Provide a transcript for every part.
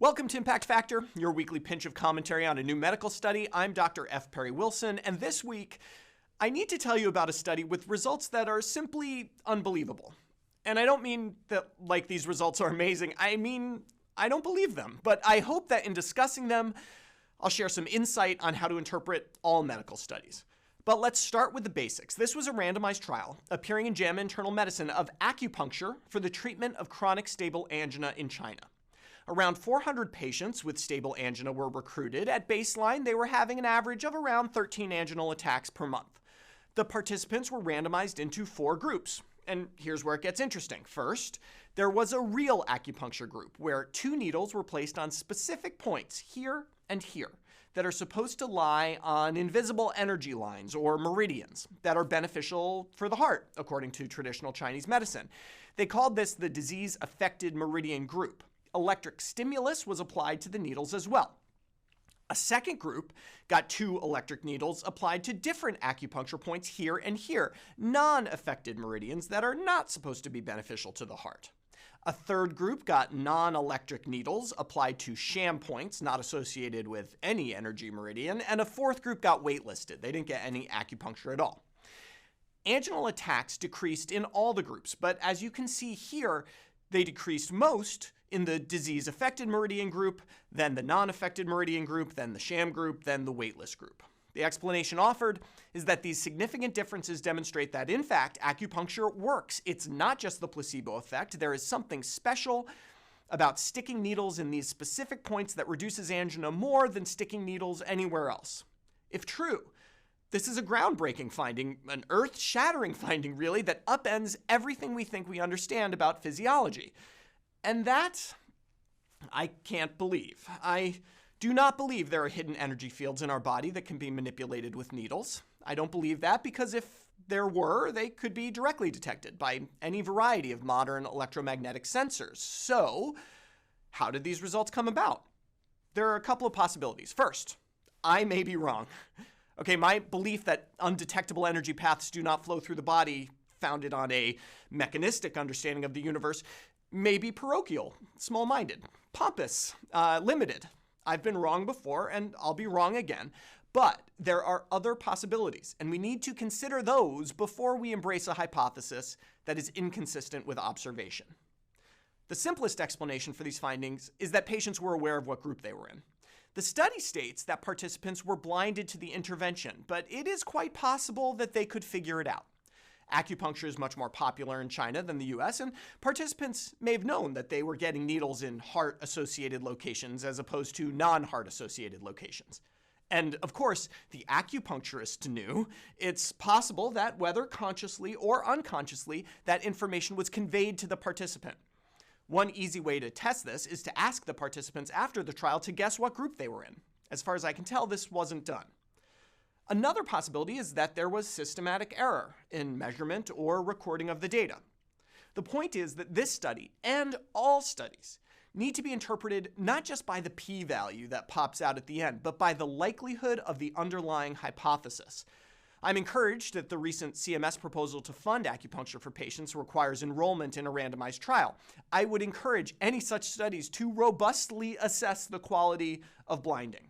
Welcome to Impact Factor, your weekly pinch of commentary on a new medical study. I'm Dr. F. Perry Wilson, and this week, I need to tell you about a study with results that are simply unbelievable. And I don't mean that, like, these results are amazing. I mean, I don't believe them. But I hope that in discussing them, I'll share some insight on how to interpret all medical studies. But let's start with the basics. This was a randomized trial appearing in JAMA Internal Medicine of acupuncture for the treatment of chronic stable angina in China. Around 400 patients with stable angina were recruited. At baseline, they were having an average of around 13 anginal attacks per month. The participants were randomized into 4 groups. And here's where it gets interesting. First, there was a real acupuncture group where 2 needles were placed on specific points here and here that are supposed to lie on invisible energy lines or meridians that are beneficial for the heart, according to traditional Chinese medicine. They called this the disease-affected meridian group. Electric stimulus was applied to the needles as well. A second group got 2 electric needles applied to different acupuncture points here and here, non-affected meridians that are not supposed to be beneficial to the heart. A third group got non-electric needles applied to sham points not associated with any energy meridian, and a fourth group got waitlisted. They didn't get any acupuncture at all. Anginal attacks decreased in all the groups, but as you can see here, they decreased most in the disease-affected meridian group, then the non-affected meridian group, then the sham group, then the waitlist group. The explanation offered is that these significant differences demonstrate that, in fact, acupuncture works. It's not just the placebo effect. There is something special about sticking needles in these specific points that reduces angina more than sticking needles anywhere else. If true, this is a groundbreaking finding, an earth-shattering finding, really, that upends everything we think we understand about physiology. And that, I can't believe. I do not believe there are hidden energy fields in our body that can be manipulated with needles. I don't believe that because if there were, they could be directly detected by any variety of modern electromagnetic sensors. So, how did these results come about? There are a couple of possibilities. First, I may be wrong. Okay, my belief that undetectable energy paths do not flow through the body, founded on a mechanistic understanding of the universe, may be parochial, small-minded, pompous, limited. I've been wrong before, and I'll be wrong again. But there are other possibilities, and we need to consider those before we embrace a hypothesis that is inconsistent with observation. The simplest explanation for these findings is that patients were aware of what group they were in. The study states that participants were blinded to the intervention, but it is quite possible that they could figure it out. Acupuncture is much more popular in China than the US, and participants may have known that they were getting needles in heart-associated locations as opposed to non-heart-associated locations. And of course, the acupuncturist knew. It's possible that whether consciously or unconsciously, that information was conveyed to the participant. One easy way to test this is to ask the participants after the trial to guess what group they were in. As far as I can tell, this wasn't done. Another possibility is that there was systematic error in measurement or recording of the data. The point is that this study, and all studies, need to be interpreted not just by the p-value that pops out at the end, but by the likelihood of the underlying hypothesis. I'm encouraged that the recent CMS proposal to fund acupuncture for patients requires enrollment in a randomized trial. I would encourage any such studies to robustly assess the quality of blinding.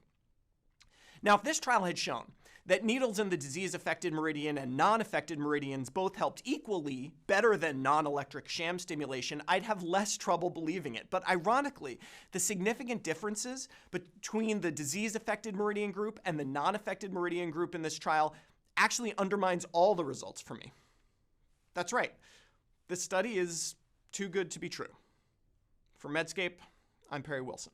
Now, if this trial had shown that needles in the disease-affected meridian and non-affected meridians both helped equally better than non-electric sham stimulation, I'd have less trouble believing it. But ironically, the significant differences between the disease-affected meridian group and the non-affected meridian group in this trial actually undermines all the results for me. That's right. This study is too good to be true. For Medscape, I'm Perry Wilson.